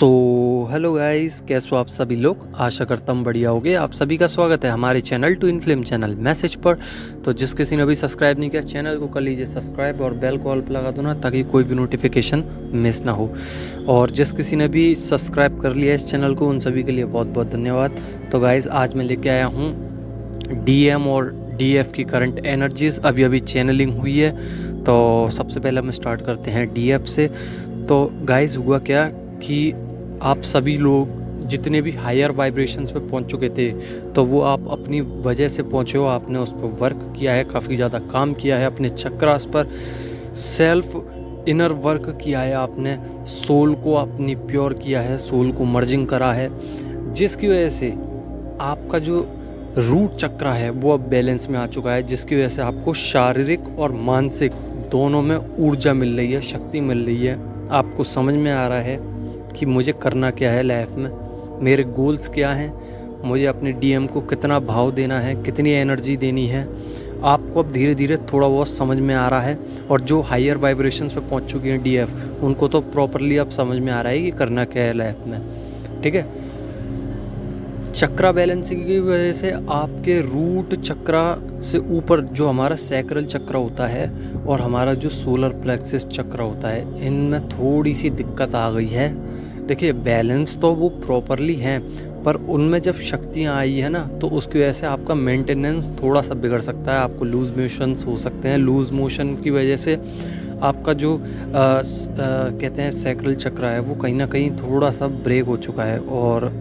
So hello guys, कैसे हो आप सभी लोग। आशा करता हूँ बढ़िया होगे। आप सभी का स्वागत है हमारे channel to inflame channel message पर। तो जिस किसी ने अभी सब्सक्राइब नहीं किया चैनल को कर लीजिए सब्सक्राइब और बेल को ऑल पर लगा दो ना, ताकि कोई भी नोटिफिकेशन मिस ना हो। और जिस किसी ने भी सब्सक्राइब कर लिया इस चैनल को, उन सभी के लिए बहुत बहुत धन्यवाद। तो गाइस आज मैं लेके आया हूँ DM और DF की करंट एनर्जीज अभी अभी चैनलिंग हुई है। तो सबसे पहले हम स्टार्ट करते हैं DF से। तो गाइस हुआ क्या कि आप सभी लोग जितने भी हायर वाइब्रेशंस पे पहुंच चुके थे, तो वो आप अपनी वजह से पहुंचे हो। आपने उस पर वर्क किया है, काफ़ी ज़्यादा काम किया है अपने चक्रास पर, सेल्फ इनर वर्क किया है आपने, सोल को अपनी प्योर किया है, सोल को मर्जिंग करा है, जिसकी वजह से आपका जो रूट चक्र है वो अब बैलेंस में आ चुका है, जिसकी वजह से आपको शारीरिक और मानसिक दोनों में ऊर्जा मिल रही है, शक्ति मिल रही है। आपको समझ में आ रहा है कि मुझे करना क्या है लाइफ में, मेरे गोल्स क्या हैं, मुझे अपने DM को कितना भाव देना है, कितनी एनर्जी देनी है। आपको अब धीरे धीरे थोड़ा बहुत समझ में आ रहा है। और जो हायर वाइब्रेशंस पे पहुंच चुके हैं DF, उनको तो प्रॉपरली अब समझ में आ रहा है कि करना क्या है लाइफ में। ठीक है, चक्रा बैलेंसिंग की वजह से आपके रूट चक्रा से ऊपर जो हमारा सैक्रल चक्र होता है और हमारा जो सोलर प्लेक्सिस चक्र होता है, इनमें थोड़ी सी दिक्कत आ गई है। देखिए, बैलेंस तो वो प्रॉपरली हैं, पर उनमें जब शक्तियाँ आई है ना, तो उसकी वजह से आपका मेंटेनेंस थोड़ा सा बिगड़ सकता है। आपको लूज मोशंस हो सकते हैं। लूज मोशन की वजह से आपका जो कहते हैं सैक्रल चक्र है, वो कहीं ना कहीं थोड़ा सा ब्रेक हो चुका है। और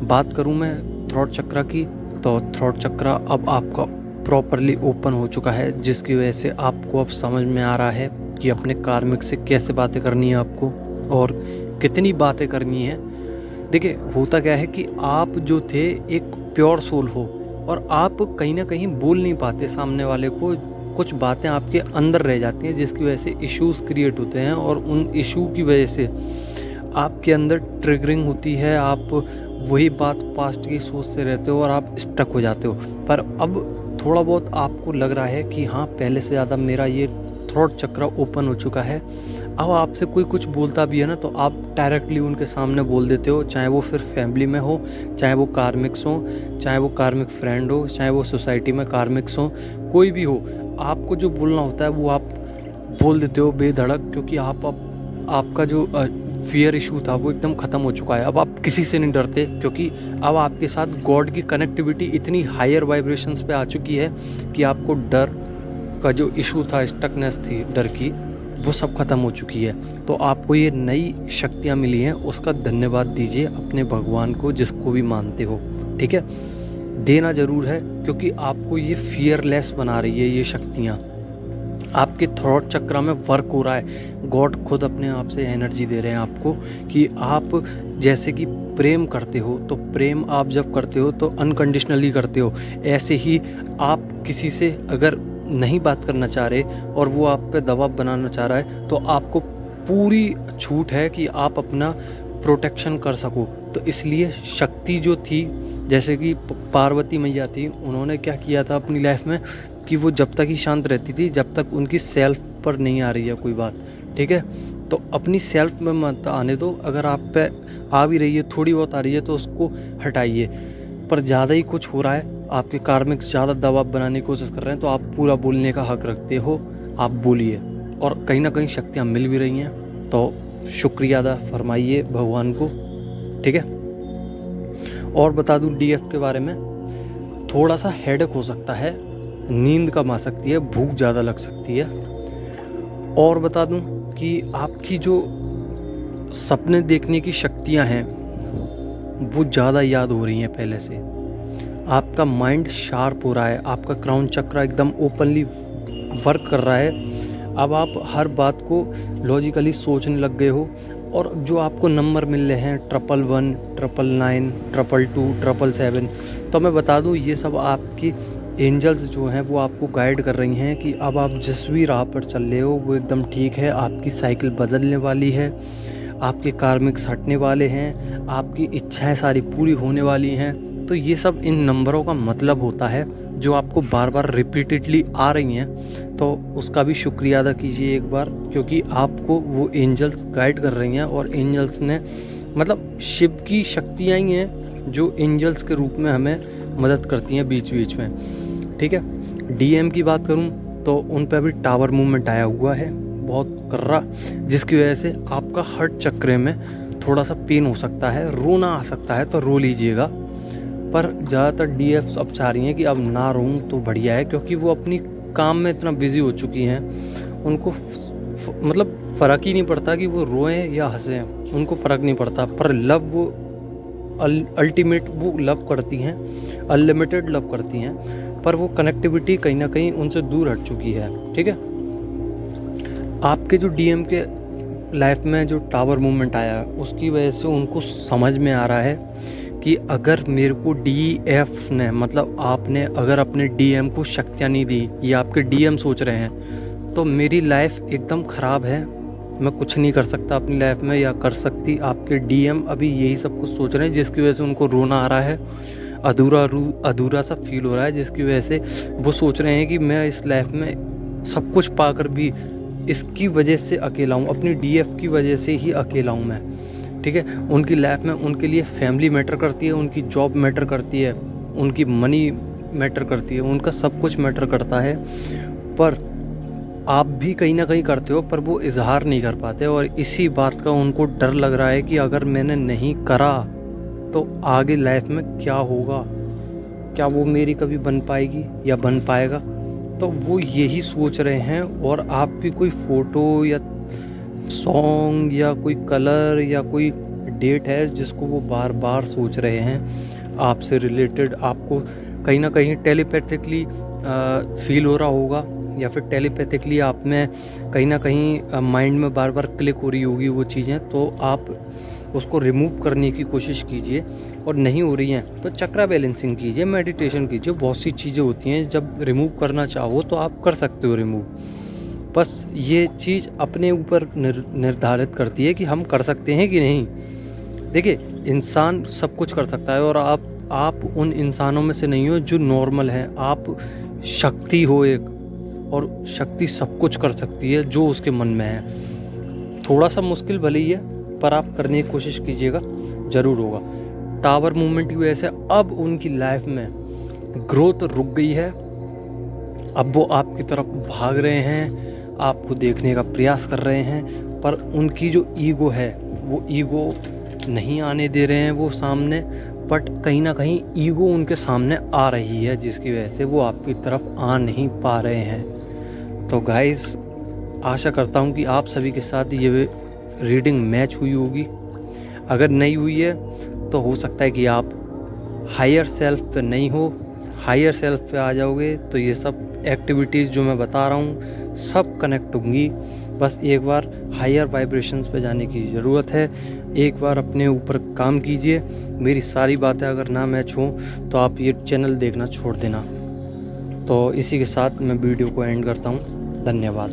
बात करूं मैं थ्रोट चक्र की, तो थ्रोट चक्र अब आपका प्रॉपरली ओपन हो चुका है, जिसकी वजह से आपको अब समझ में आ रहा है कि अपने कार्मिक से कैसे बातें करनी है आपको और कितनी बातें करनी है। देखिए, होता क्या है कि आप जो थे एक प्योर सोल हो, और आप कहीं ना कहीं बोल नहीं पाते सामने वाले को, कुछ बातें आपके अंदर रह जाती हैं, जिसकी वजह से इश्यूज क्रिएट होते हैं। और उन इशू की वजह से आपके अंदर ट्रिगरिंग होती है, आप वही बात पास्ट की सोचते रहते हो और आप स्टक हो जाते हो। पर अब थोड़ा बहुत आपको लग रहा है कि हाँ, पहले से ज़्यादा मेरा ये थ्रोट चक्र ओपन हो चुका है। अब आपसे कोई कुछ बोलता भी है ना, तो आप डायरेक्टली उनके सामने बोल देते हो, चाहे वो फिर फैमिली में हो, चाहे वो कार्मिक्स हो, चाहे वो कार्मिक फ्रेंड हो, चाहे वो सोसाइटी में कार्मिक्स हो, कोई भी हो। आपको जो बोलना होता है वो आप बोल देते हो बेधड़क, क्योंकि आपका जो फियर इशू था वो एकदम ख़त्म हो चुका है। अब आप किसी से नहीं डरते, क्योंकि अब आपके साथ गॉड की कनेक्टिविटी इतनी हायर वाइब्रेशंस पे आ चुकी है कि आपको डर का जो इशू था, स्टकनेस थी डर की, वो सब ख़त्म हो चुकी है। तो आपको ये नई शक्तियाँ मिली हैं, उसका धन्यवाद दीजिए अपने भगवान को, जिसको भी मानते हो। ठीक है, देना ज़रूर है, क्योंकि आपको ये फियरलेस बना रही है ये शक्तियाँ। आपके थ्रोट चक्र में वर्क हो रहा है, गॉड खुद अपने आप से एनर्जी दे रहे हैं आपको कि आप जैसे कि प्रेम करते हो, तो प्रेम आप जब करते हो तो अनकंडीशनली करते हो। ऐसे ही आप किसी से अगर नहीं बात करना चाह रहे और वो आप पे दबाव बनाना चाह रहा है, तो आपको पूरी छूट है कि आप अपना प्रोटेक्शन कर सको। तो इसलिए शक्ति जो थी, जैसे कि पार्वती मैया थी, उन्होंने क्या किया था अपनी लाइफ में कि वो जब तक ही शांत रहती थी जब तक उनकी सेल्फ पर नहीं आ रही है कोई बात। ठीक है, तो अपनी सेल्फ में मत आने दो। अगर आप पे आ भी रही है, थोड़ी बहुत आ रही है, तो उसको हटाइए। पर ज़्यादा ही कुछ हो रहा है, आपके कार्मिक ज़्यादा दबाव बनाने की कोशिश कर रहे हैं, तो आप पूरा बोलने का हक रखते हो, आप बोलिए। और कहीं ना कहीं शक्तियाँ मिल भी रही हैं, तो शुक्रिया अदा फरमाइए भगवान को। ठीक है, और बता दूं DF के बारे में, थोड़ा सा हेडेक हो सकता है, नींद कम आ सकती है, भूख ज़्यादा लग सकती है। और बता दूं कि आपकी जो सपने देखने की शक्तियां हैं वो ज़्यादा याद हो रही हैं पहले से। आपका माइंड शार्प हो रहा है, आपका क्राउन चक्र एकदम ओपनली वर्क कर रहा है। अब आप हर बात को लॉजिकली सोचने लग गए हो। और जो आपको नंबर मिल रहे हैं 111, 999, 222, 777, तो मैं बता दूं ये सब आपकी एंजल्स जो हैं वो आपको गाइड कर रही हैं कि अब आप जिस भी राह पर चल रहे हो वो एकदम ठीक है। आपकी साइकिल बदलने वाली है, आपके कार्मिक्स हटने वाले हैं, आपकी इच्छाएं सारी पूरी होने वाली हैं। तो ये सब इन नंबरों का मतलब होता है, जो आपको बार बार रिपीटेडली आ रही हैं, तो उसका भी शुक्रिया अदा कीजिए एक बार, क्योंकि आपको वो एंजल्स गाइड कर रही हैं। और एंजल्स ने मतलब शिव की शक्तियाँ ही हैं जो एंजल्स के रूप में हमें मदद करती हैं बीच बीच में, ठीक है। डीएम की बात करूं तो उन पर भी टावर मूवमेंट आया हुआ है बहुत कर्रा, जिसकी वजह से आपका हार्ट चक्र में थोड़ा सा पेन हो सकता है, रोना आ सकता है, तो रो लीजिएगा। पर ज़्यादातर डीएफ्स अब चाह रही हैं कि अब ना रोऊं तो बढ़िया है, क्योंकि वो अपनी काम में इतना बिजी हो चुकी हैं, उनको मतलब फ़र्क ही नहीं पड़ता कि वो रोएं या हंसें, उनको फ़र्क नहीं पड़ता। पर लव वो अल्टीमेट वो लव करती हैं, अनलिमिटेड लव करती हैं, पर वो कनेक्टिविटी कहीं ना कहीं उनसे दूर हट चुकी है, ठीक है। आपके जो डीएम के लाइफ में जो टावर मूवमेंट आया है, उसकी वजह से उनको समझ में आ रहा है कि अगर मेरे को डीएफ्स ने, मतलब आपने अगर अपने डीएम को शक्तियाँ नहीं दी, ये आपके डीएम सोच रहे हैं, तो मेरी लाइफ एकदम ख़राब है, मैं कुछ नहीं कर सकता अपनी लाइफ में या कर सकती। आपके डीएम अभी यही सब कुछ सोच रहे हैं, जिसकी वजह से उनको रोना आ रहा है, अधूरा सा फील हो रहा है, जिसकी वजह से वो सोच रहे हैं कि मैं इस लाइफ में सब कुछ पाकर भी इसकी वजह से अकेला हूँ, अपनी डीएफ की वजह से ही अकेला हूँ मैं, ठीक है। उनकी लाइफ में उनके लिए फैमिली मैटर करती है, उनकी जॉब मैटर करती है, उनकी मनी मैटर करती है, उनका सब कुछ मैटर करता है। पर आप भी कहीं ना कहीं करते हो, पर वो इजहार नहीं कर पाते, और इसी बात का उनको डर लग रहा है कि अगर मैंने नहीं करा तो आगे लाइफ में क्या होगा, क्या वो मेरी कभी बन पाएगी या बन पाएगा, तो वो यही सोच रहे हैं। और आप भी कोई फ़ोटो या सॉन्ग या कोई कलर या कोई डेट है जिसको वो बार बार सोच रहे हैं, आपसे रिलेटेड, आपको कहीं ना कहीं टेलीपैथिकली फील हो रहा होगा, या फिर टेलीपैथिकली आप में कहीं ना कहीं माइंड में बार बार क्लिक हो रही होगी वो चीज़ें, तो आप उसको रिमूव करने की कोशिश कीजिए। और नहीं हो रही हैं तो चक्रा बैलेंसिंग कीजिए, मेडिटेशन कीजिए, बहुत सी चीज़ें होती हैं, जब रिमूव करना चाहो तो आप कर सकते हो रिमूव। बस ये चीज़ अपने ऊपर निर्धारित करती है कि हम कर सकते हैं कि नहीं। देखिए, इंसान सब कुछ कर सकता है, और आप उन इंसानों में से नहीं हो जो नॉर्मल हैं, आप शक्ति हो एक, और शक्ति सब कुछ कर सकती है जो उसके मन में है। थोड़ा सा मुश्किल भले ही है, पर आप करने की कोशिश कीजिएगा, ज़रूर होगा। टावर मूवमेंट की वजह से अब उनकी लाइफ में ग्रोथ रुक गई है, अब वो आपकी तरफ भाग रहे हैं, आपको देखने का प्रयास कर रहे हैं, पर उनकी जो ईगो है वो ईगो नहीं आने दे रहे हैं वो सामने, बट कहीं ना कहीं ईगो उनके सामने आ रही है, जिसकी वजह से वो आपकी तरफ आ नहीं पा रहे हैं। तो गाइस, आशा करता हूँ कि आप सभी के साथ ये रीडिंग मैच हुई होगी। अगर नहीं हुई है तो हो सकता है कि आप हायर सेल्फ पे नहीं हो, हायर सेल्फ पे आ जाओगे तो ये सब एक्टिविटीज़ जो मैं बता रहा हूँ सब कनेक्ट होंगी। बस एक बार हायर वाइब्रेशंस पे जाने की ज़रूरत है, एक बार अपने ऊपर काम कीजिए। मेरी सारी बातें अगर ना मैच हों तो आप ये चैनल देखना छोड़ देना। तो इसी के साथ मैं वीडियो को एंड करता हूँ। धन्यवाद।